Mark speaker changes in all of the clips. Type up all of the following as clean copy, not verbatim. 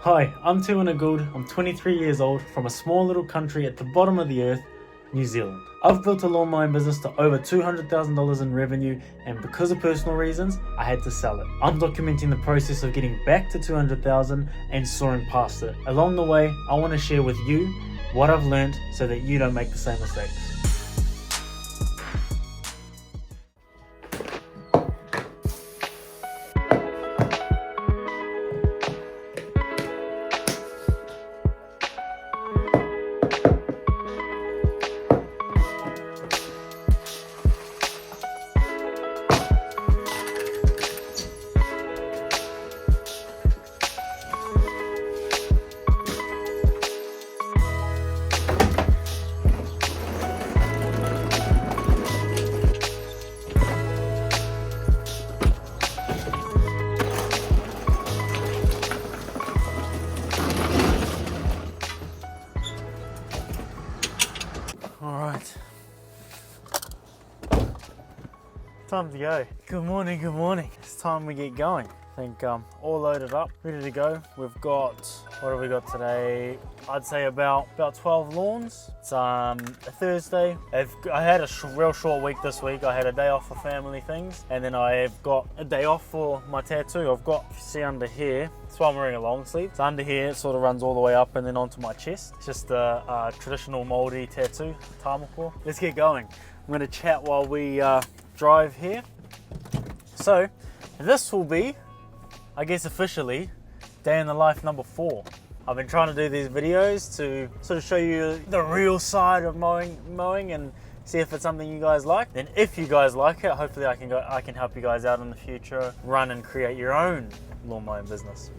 Speaker 1: Hi, I'm Tiwana Gould. I'm 23 years old from a small little country at the bottom of the earth, New Zealand. I've built a lawn mowing business to over $200,000 in revenue, and because of personal reasons, I had to sell it. I'm documenting the process of getting back to 200,000 and soaring past it. Along the way, I want to share with you what I've learned so that you don't make the same mistakes. Alright, time to go. Good morning, good morning. It's time we get going. I think all loaded up, ready to go. We've got, what have we got today? I'd say about 12 lawns. It's a Thursday. I had a real short week this week. I had a day off for family things, and then I've got a day off for my tattoo. I've got, if you see under here, that's why I'm wearing a long sleeve. So under here, it sort of runs all the way up and then onto my chest. It's just a traditional moldy tattoo, tamako. Let's get going. I'm gonna chat while we drive here. So this will be, I guess officially, day in the life number 4. I've been trying to do these videos to sort of show you the real side of mowing and see if it's something you guys like. Then if you guys like it, hopefully I can help you guys out in the future, run and create your own lawn mowing business.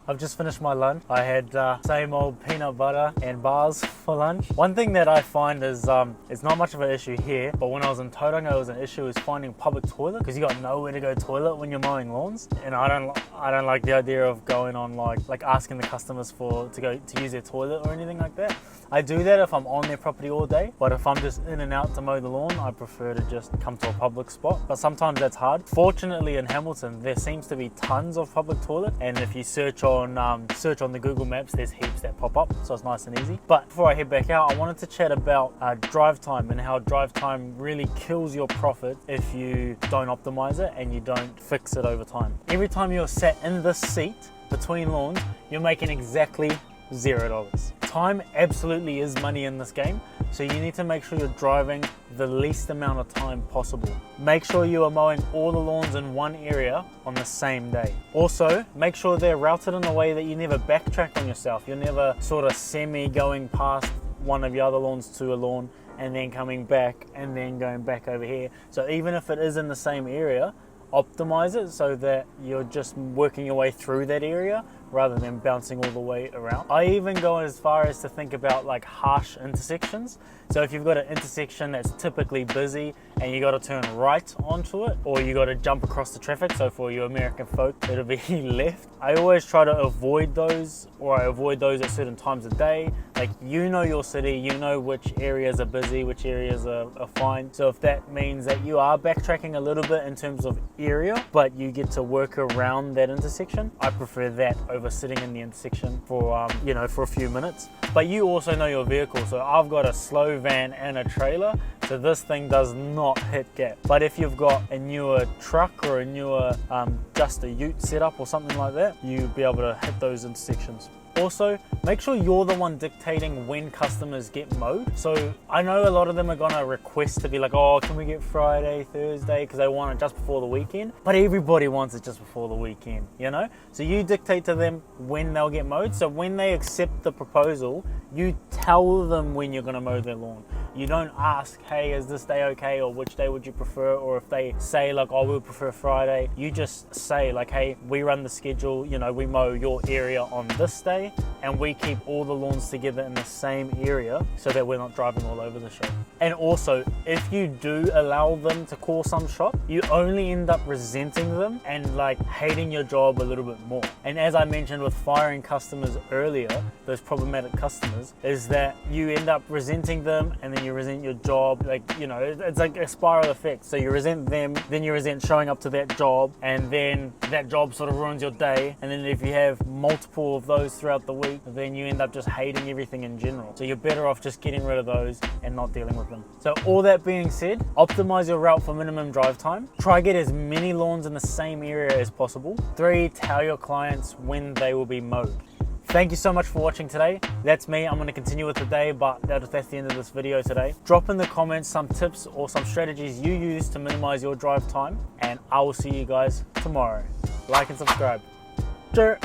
Speaker 1: I've just finished my lunch. I had same old peanut butter and bars for lunch. One thing that I find is it's not much of an issue here, but when I was in Tauranga, it was an issue is finding public toilet because you got nowhere to go toilet when you're mowing lawns. And I don't like the idea of going on like asking the customers to use their toilet or anything like that. I do that if I'm on their property all day, but if I'm just in and out to mow the lawn, I prefer to just come to a public spot. But sometimes that's hard. Fortunately in Hamilton, there seems to be tons of public toilet, and if you search on the Google Maps, there's heaps that pop up, so it's nice and easy. But before I head back out, I wanted to chat about drive time and how drive time really kills your profit if you don't optimize it and you don't fix it over time. Every time you're sat in this seat between lawns, you're making exactly $0. Time absolutely is money in this game, so you need to make sure you're driving the least amount of time possible. Make sure you are mowing all the lawns in one area on the same day. Also, make sure they're routed in a way that you never backtrack on yourself. You're never sort of semi going past one of your other lawns to a lawn and then coming back and then going back over here. So even if it is in the same area, optimize it so that you're just working your way through that area rather than bouncing all the way around. I even go as far as to think about like harsh intersections. So if you've got an intersection that's typically busy and you got to turn right onto it, or you got to jump across the traffic, so for you American folk it'll be left, I always try to avoid those, or I avoid those at certain times of day. Like, you know your city, you know which areas are busy, which areas are fine. So if that means that you are backtracking a little bit in terms of area, but you get to work around that intersection, I prefer that over sitting in the intersection for for a few minutes. But you also know your vehicle. So I've got a slow van and a trailer, so this thing does not hit gap. But if you've got a newer truck or a newer just a ute setup or something like that, you'll be able to hit those intersections. Also, make sure you're the one dictating when customers get mowed. So I know a lot of them are gonna request to be like, oh, can we get Friday, Thursday, because they want it just before the weekend. But everybody wants it just before the weekend, you know? So you dictate to them when they'll get mowed. So when they accept the proposal, you tell them when you're gonna mow their lawn. You don't ask, hey, is this day okay, or which day would you prefer? Or if they say like, oh, we'll prefer Friday, you just say like, hey, we run the schedule, you know, we mow your area on this day, and we keep all the lawns together in the same area so that we're not driving all over the shop. And also, if you do allow them to call some shop, you only end up resenting them and like hating your job a little bit more. And as I mentioned with firing customers earlier, those problematic customers, is that you end up resenting them, and then you resent your job. Like, you know, it's like a spiral effect. So you resent them, then you resent showing up to that job, and then that job sort of ruins your day. And then if you have multiple of those throughout the week, then you end up just hating everything in general. So you're better off just getting rid of those and not dealing with them. So all that being said, optimize your route for minimum drive time. Try get as many lawns in the same area as possible. 3, tell your clients when they will be mowed. Thank you so much for watching today. That's me. I'm going to continue with the day, but that's the end of this video today. Drop in the comments some tips or some strategies you use to minimize your drive time, and I will see you guys tomorrow. Like and subscribe. Cheers.